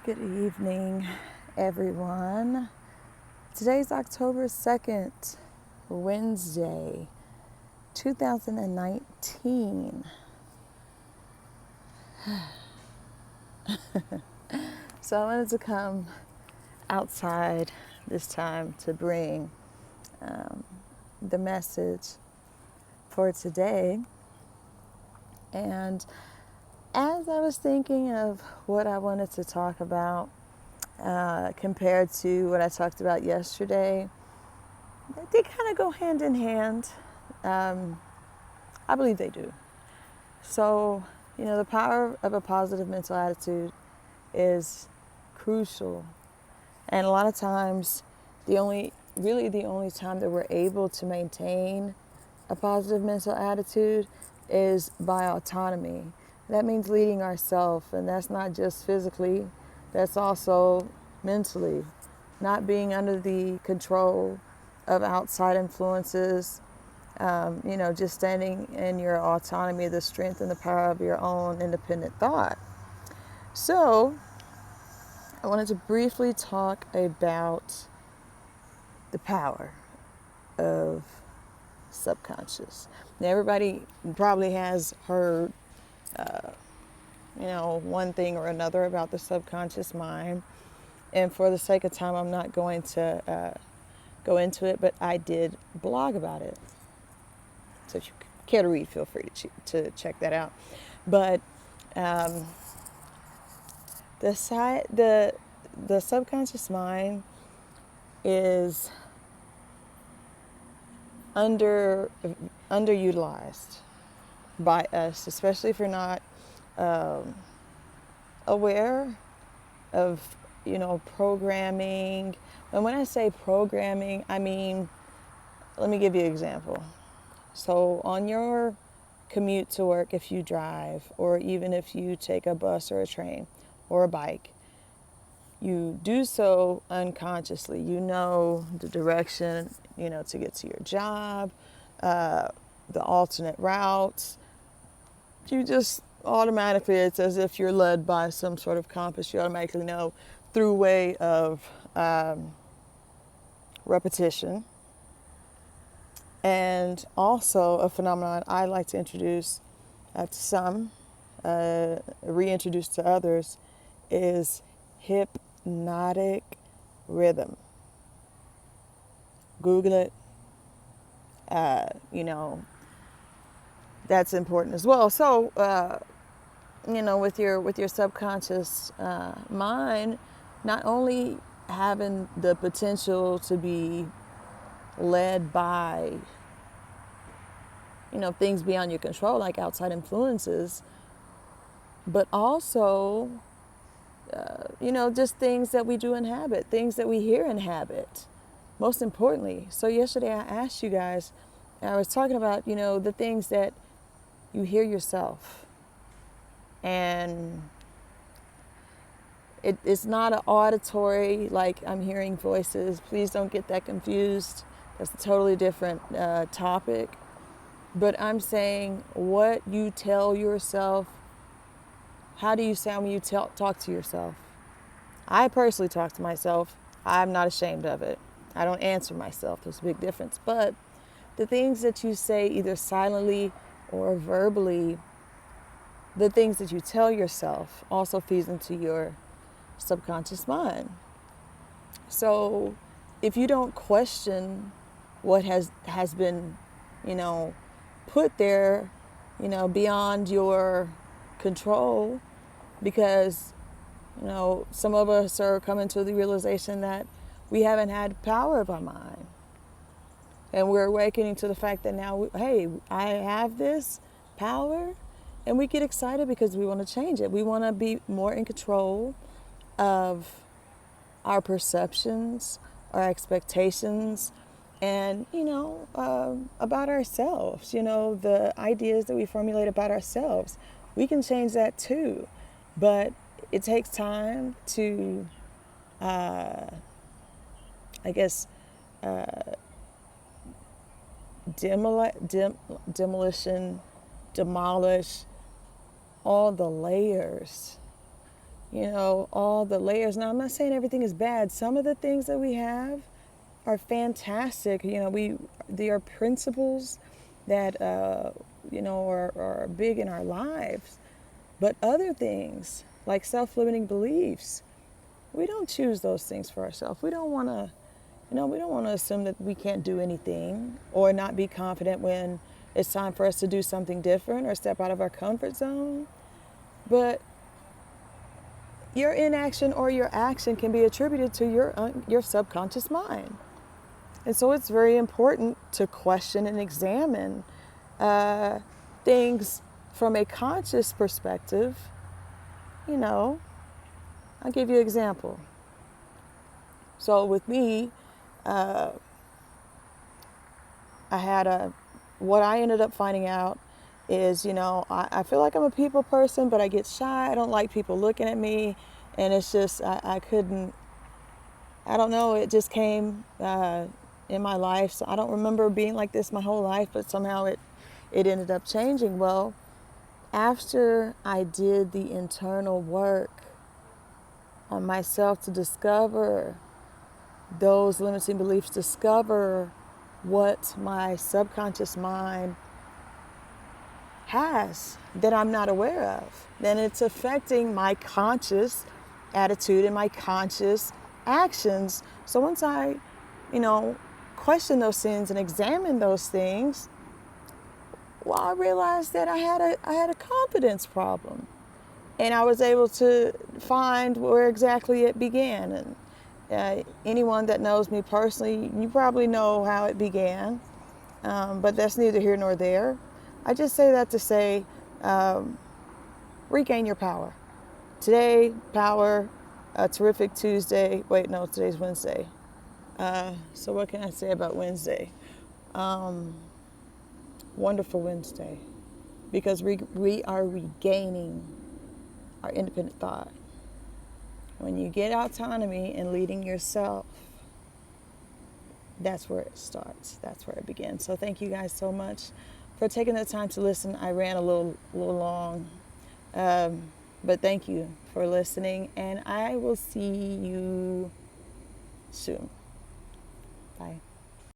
Good evening, everyone. Today's October 2nd, Wednesday, 2019. So I wanted to come outside this time to bring the message for today. And as I was thinking of what I wanted to talk about, compared to what I talked about yesterday, they kind of go hand in hand. I believe they do. So, the power of a positive mental attitude is crucial. And a lot of times, the only time that we're able to maintain a positive mental attitude is by autonomy. That means leading ourselves, and that's not just physically, that's also mentally. Not being under the control of outside influences, just standing in your autonomy, the strength and the power of your own independent thought. So, I wanted to briefly talk about the power of subconscious. Now, everybody probably has heard, one thing or another about the subconscious mind. And for the sake of time, I'm not going to go into it, but I did blog about it. So if you care to read, feel free to check that out. But the subconscious mind is underutilized by us, especially if you're not aware of programming. And when I say programming, I mean, let me give you an example. So on your commute to work, if you drive, or even if you take a bus or a train or a bike, you do so unconsciously. You know the direction, to get to your job, the alternate routes. You just automatically, it's as if you're led by some sort of compass. You automatically know through way of repetition. And also a phenomenon I like to introduce to some, reintroduce to others, is hypnotic rhythm. Google it. That's important as well. So, with your subconscious mind, not only having the potential to be led by things beyond your control, like outside influences, but also just things that we do in habit, things that we hear in habit, most importantly. So yesterday I asked you guys, I was talking about the things that you hear yourself, and it's not an auditory, like I'm hearing voices. Please don't get that confused. That's a totally different topic. But I'm saying what you tell yourself. How do you sound when you talk to yourself? I personally talk to myself. I'm not ashamed of it. I don't answer myself. There's a big difference. But the things that you say either silently or verbally, the things that you tell yourself also feeds into your subconscious mind. So if you don't question what has been, put there, beyond your control, because, some of us are coming to the realization that we haven't had power of our mind. And we're awakening to the fact that now, hey, I have this power, and we get excited because we want to change it. We want to be more in control of our perceptions, our expectations, and, about ourselves, the ideas that we formulate about ourselves. We can change that too, but it takes time to, demolish all the layers all the layers. Now, I'm not saying everything is bad. Some of the things that we have are fantastic. They are principles that, are big in our lives. But other things, like self-limiting beliefs, we don't choose those things for ourselves. We don't want to, we don't want to assume that we can't do anything or not be confident when it's time for us to do something different or step out of our comfort zone. But your inaction or your action can be attributed to your subconscious mind. And so it's very important to question and examine things from a conscious perspective. I'll give you an example. So with me, I had what I ended up finding out is, I feel like I'm a people person, but I get shy. I don't like people looking at me. And it's just, I couldn't, I don't know, it just came in my life. So I don't remember being like this my whole life, but somehow it ended up changing. Well, after I did the internal work on myself to discover those limiting beliefs, discover what my subconscious mind has that I'm not aware of, then it's affecting my conscious attitude and my conscious actions. So once I, question those things and examine those things, well, I realized that I had a confidence problem, and I was able to find where exactly it began. And anyone that knows me personally, you probably know how it began, but that's neither here nor there. I just say that to say, regain your power. Today, power, a terrific Tuesday. Wait, no, today's Wednesday. So what can I say about Wednesday? Wonderful Wednesday, because we are regaining our independent thought. When you get autonomy and leading yourself, that's where it starts. That's where it begins. So thank you guys so much for taking the time to listen. I ran a little long, but thank you for listening, and I will see you soon. Bye.